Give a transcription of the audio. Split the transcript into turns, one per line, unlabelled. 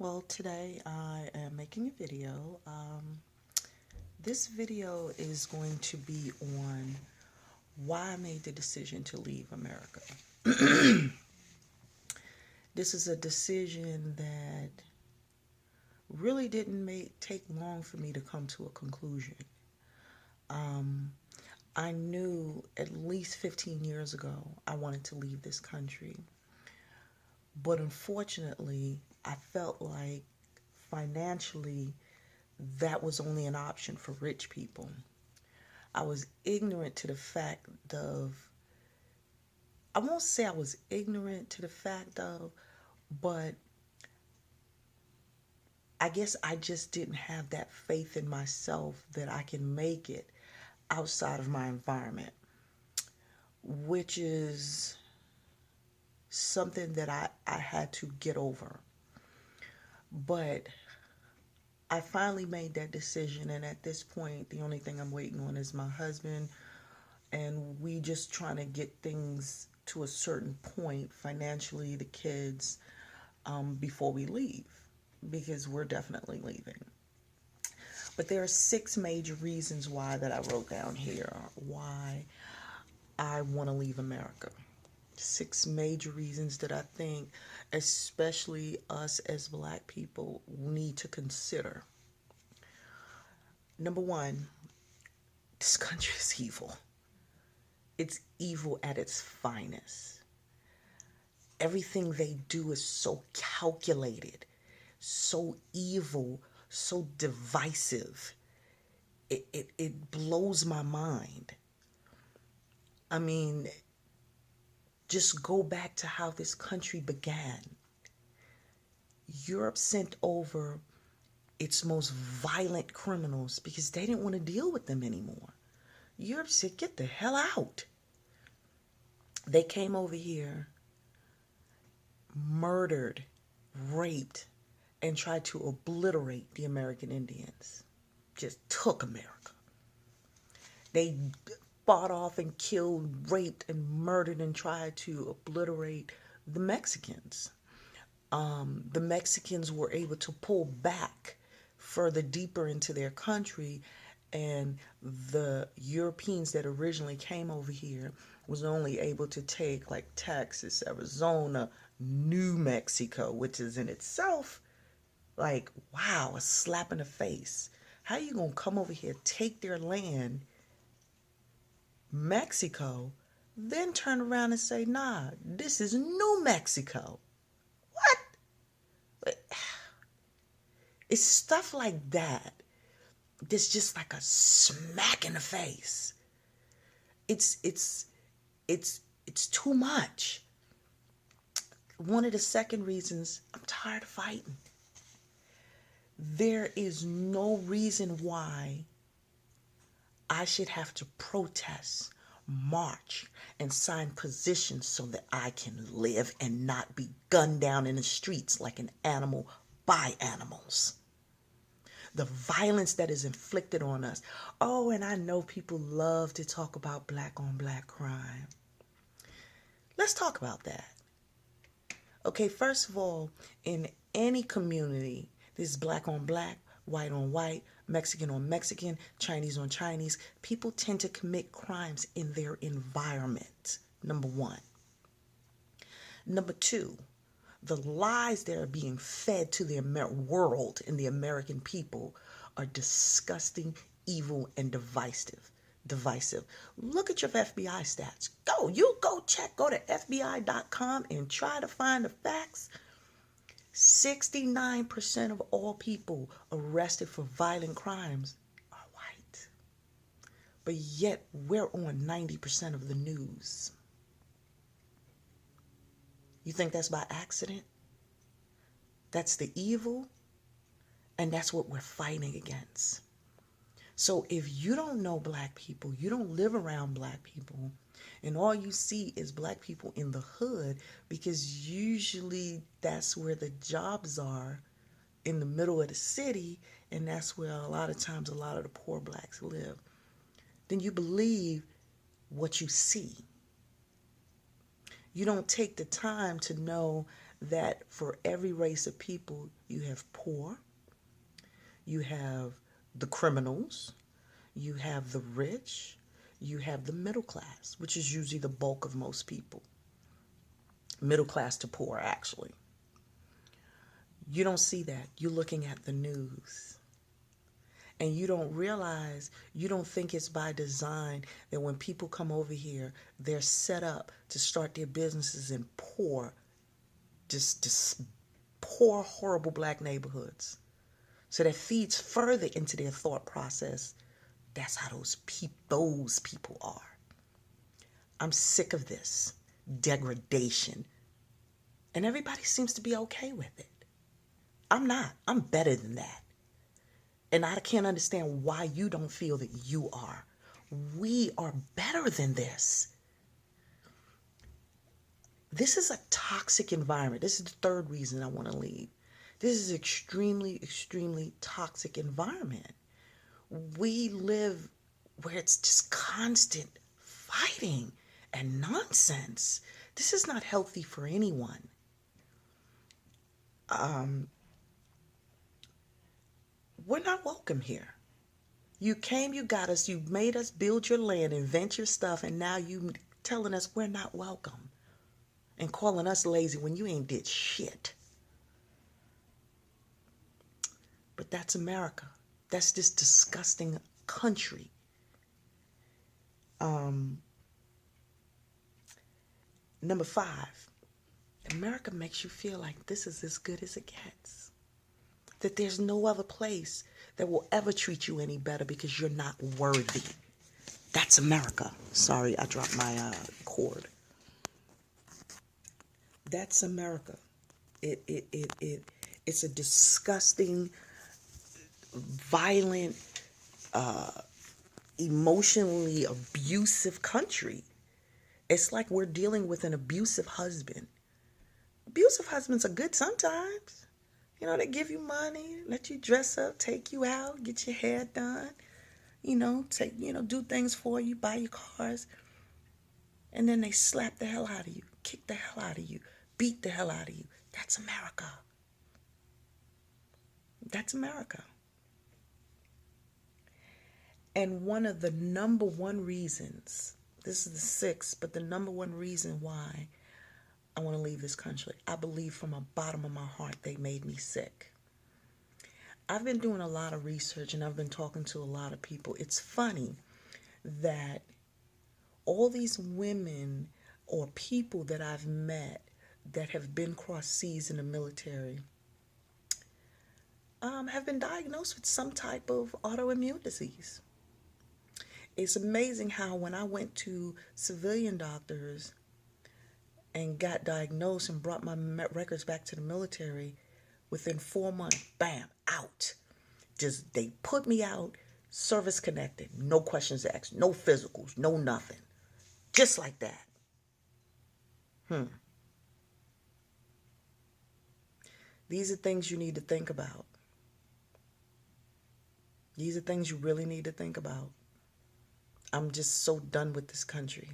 Well, today I am making a video. This video is going to be on why I made the decision to leave America. This is a decision that really didn't take long for me to come to a conclusion. I knew at least 15 years ago I wanted to leave this country, but unfortunately, I felt like financially that was only an option for rich people. I was ignorant to the fact of, I won't say I was ignorant to the fact of, but I guess I just didn't have that faith in myself that I can make it outside of my environment, which is something that I had to get over. But I finally made that decision, and at this point, the only thing I'm waiting on is my husband, and we just trying to get things to a certain point financially, the kids, before we leave, because we're definitely leaving. But there are six major reasons why that I wrote down here why I want to leave America. Six major reasons that I think, especially us as black people, need to consider. Number one, this country is evil. It's evil at its finest. Everything they do is so calculated, so evil, so divisive. It blows my mind. I mean, just go back to how this country began. Europe sent over its most violent criminals because they didn't want to deal with them anymore. Europe said, get the hell out. They came over here, murdered, raped, and tried to obliterate the American Indians. Just took America. They fought off and killed, raped, and murdered and tried to obliterate the Mexicans. The Mexicans were able to pull back further deeper into their country, and the Europeans that originally came over here was only able to take like Texas, Arizona, New Mexico, which is in itself like, wow, a slap in the face. How you gonna come over here, take their land, Mexico, then turn around and say, nah, this is New Mexico? What? It's stuff like that that's just like a smack in the face. It's it's it's too much. One of the second reasons, I'm tired of fighting. There is no reason why I should have to protest, march, and sign petitions so that I can live and not be gunned down in the streets like an animal by animals. The violence that is inflicted on us. Oh, and I know people love to talk about black on black crime. Let's talk about that. Okay, first of all, in any community, this is black on black, white on white, Mexican on Mexican, Chinese on Chinese. People tend to commit crimes in their environment, number one. Number two, the lies that are being fed to the world and the American people are disgusting, evil, and divisive. Look at your FBI stats. Go to FBI.com and try to find the facts. 69% of all people arrested for violent crimes are white. But yet we're on 90% of the news. You think that's by accident? That's the evil, and that's what we're fighting against. So if you don't know black people, you don't live around black people, and all you see is black people in the hood, because usually that's where the jobs are, in the middle of the city, and that's where a lot of times a lot of the poor blacks live, then you believe what you see. You don't take the time to know that for every race of people, you have poor, you have the criminals, you have the rich, you have the middle class, which is usually the bulk of most people. Middle class to poor, actually. You don't see that. You're looking at the news. And you don't realize, you don't think it's by design that when people come over here, they're set up to start their businesses in poor, just poor, horrible black neighborhoods. So that feeds further into their thought process. That's how those people are. I'm sick of this degradation. And everybody seems to be okay with it. I'm not. I'm better than that. And I can't understand why you don't feel that you are. We are better than this. This is a toxic environment. This is the third reason I want to leave. This is extremely, extremely toxic environment. We live where it's just constant fighting and nonsense. This is not healthy for anyone. We're not welcome here. You came, you got us, you made us build your land, invent your stuff, and now you telling us we're not welcome and calling us lazy when you ain't did shit. But that's America. That's this disgusting country. Number 5, America makes you feel like this is as good as it gets. That there's no other place that will ever treat you any better because you're not worthy. That's America. Sorry, I dropped my cord. That's America. It's a disgusting, violent, emotionally abusive country. It's like we're dealing with an abusive husband. Abusive husbands are good sometimes. You know, they give you money, let you dress up, take you out, get your hair done, do things for you, buy you cars. And then they slap the hell out of you, kick the hell out of you, beat the hell out of you. That's America. That's America. And one of the number one reasons, this is the 6th, but the number one reason why I want to leave this country, I believe from the bottom of my heart they made me sick. I've been doing a lot of research and I've been talking to a lot of people. It's funny that all these women or people that I've met that have been cross seas in the military have been diagnosed with some type of autoimmune disease. It's amazing how when I went to civilian doctors and got diagnosed and brought my records back to the military, within 4 months, bam, out. Just, they put me out, service connected, no questions asked, no physicals, no nothing. Just like that. These are things you need to think about. These are things you really need to think about. I'm just so done with this country.